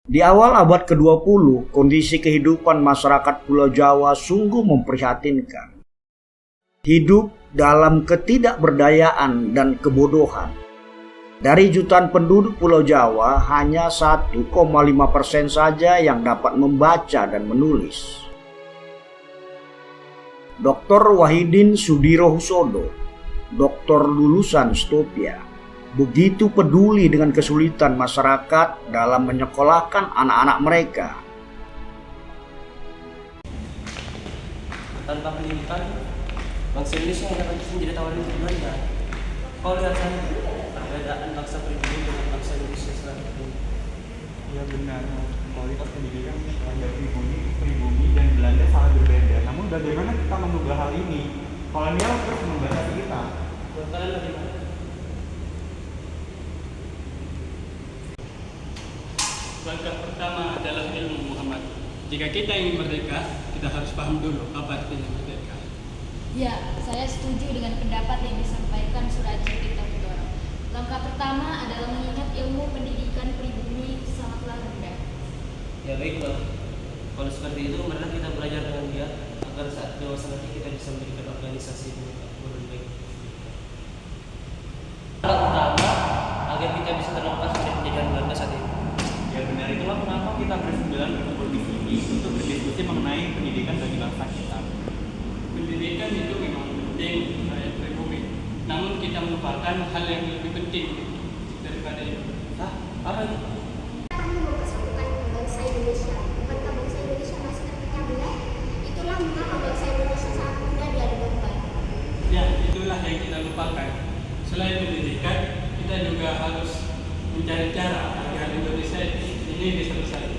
Di awal abad ke-20, kondisi kehidupan masyarakat Pulau Jawa sungguh memprihatinkan. Hidup dalam ketidakberdayaan dan kebodohan. Dari jutaan penduduk Pulau Jawa, hanya 1,5% saja yang dapat membaca dan menulis. Dr. Wahidin Sudirohusodo, doktor lulusan Stopia, begitu peduli dengan kesulitan masyarakat dalam menyekolahkan anak-anak mereka. Tanpa pendidikan, bangsa Indonesia yang dapat menjadi tawaran keduanya. Kau lihat saja perbedaan bangsa pribumi dengan bangsa Indonesia selanjutnya. Ya benar, kualitas pendidikan Belanda pribumi dan Belanda sangat berbeda. Namun bagaimana kita menduga hal ini? Kolonial terus membatasi kita. Kalian bagaimana? Langkah pertama adalah ilmu Muhammad. Jika kita ingin merdeka, kita harus paham dulu apa artinya merdeka. Ya, saya setuju dengan pendapat yang disampaikan Suraji Pitagora. Langkah pertama adalah mengingat ilmu pendidikan pribumi sangatlah rendah. Ya baiklah, kalau seperti itu marilah kita belajar dengan dia agar saat dewasa nanti kita bisa mendirikan organisasi yang lebih baik. Langkah utama agar kita bisa terlepas dari penjajahan Belanda saat ini. Ya benar, itulah kenapa kita bersembilan berkumpul di sini untuk berdiskusi mengenai pendidikan bagi bangsa kita. Pendidikan itu memang penting rakyat pribumi. Namun kita melupakan hal yang lebih penting daripada itu. Apa itu? Kami mau kesatuan bangsa Indonesia. Bukankah bangsa Indonesia masih terpecah belah? Itulah mengapa bangsa Indonesia sangat mudah diadu domba. Ya, itulah yang kita lupakan. Selain pendidikan, kita juga harus mencari cara agar Indonesia ini bisa bersatu.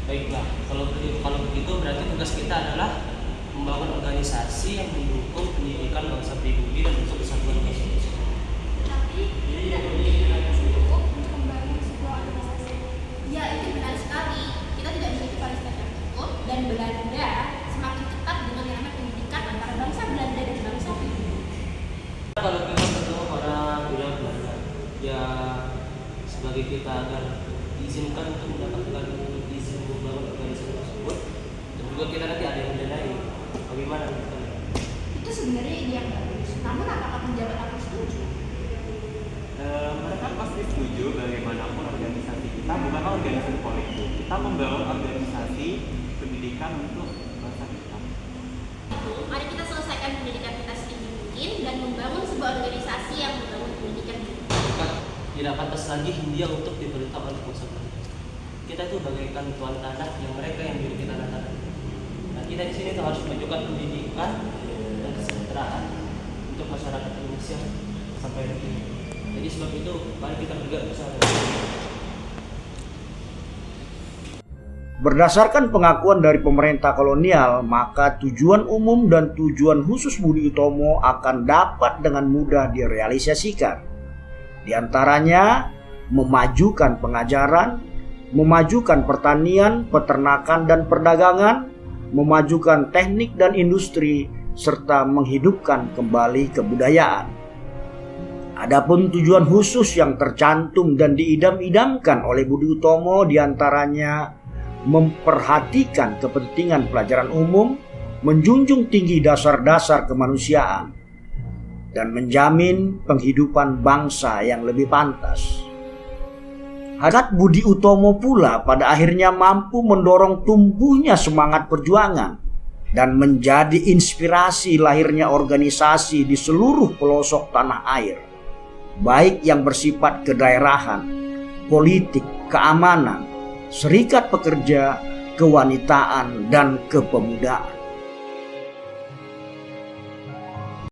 Baiklah, kalau begitu berarti tugas kita adalah membangun organisasi yang mendukung pendidikan bangsa pribumi dan untuk kesatuan bangsa Indonesia. Tapi tidak memiliki cukup untuk membangun sebuah organisasi. Ya, itu benar sekali. Kita tidak memiliki fasilitas yang cukup dan Belanda semakin ketat dengan yang namanya pendidikan antara bangsa Belanda dan bangsa pribumi. Kalau kita bertemu orang bilang Belanda, ya sebagai kita agar diizinkan untuk mendapatkan izin membangun organisasi tersebut, dan juga kita nanti ada yang mendanai. Bagaimana menurut kalian? Itu sebenarnya ide yang bagus. Namun apakah penjabat akan setuju? Mereka pasti setuju bagaimanapun organisasi kita bukanlah organisasi politik. Kita membangun organisasi pendidikan untuk bangsa kita. Mari kita selesaikan pendidikan kita setinggi mungkin dan membangun sebuah organisasi yang membangun pendidikan kita. Tidak pantas lagi Hindia untuk diperintah oleh bangsa Belanda. Kita itu bagaikan tuan tanah yang mereka yang memiliki tanah-tanah. Nah, kita di sini tuh harus menunjukkan pendidikan dan kesejahteraan untuk masyarakat Indonesia sampai nanti. Jadi sebab itu mari kita bergerak bersama. Berdasarkan pengakuan dari pemerintah kolonial, maka tujuan umum dan tujuan khusus Budi Utomo akan dapat dengan mudah direalisasikan. Di antaranya, memajukan pengajaran, memajukan pertanian, peternakan, dan perdagangan, memajukan teknik dan industri, serta menghidupkan kembali kebudayaan. Adapun tujuan khusus yang tercantum dan diidam-idamkan oleh Budi Utomo diantaranya memperhatikan kepentingan pelajaran umum, menjunjung tinggi dasar-dasar kemanusiaan, dan menjamin penghidupan bangsa yang lebih pantas. Hakikat Budi Utomo pula pada akhirnya mampu mendorong tumbuhnya semangat perjuangan dan menjadi inspirasi lahirnya organisasi di seluruh pelosok tanah air, baik yang bersifat kedaerahan, politik, keamanan, serikat pekerja, kewanitaan, dan kepemudaan.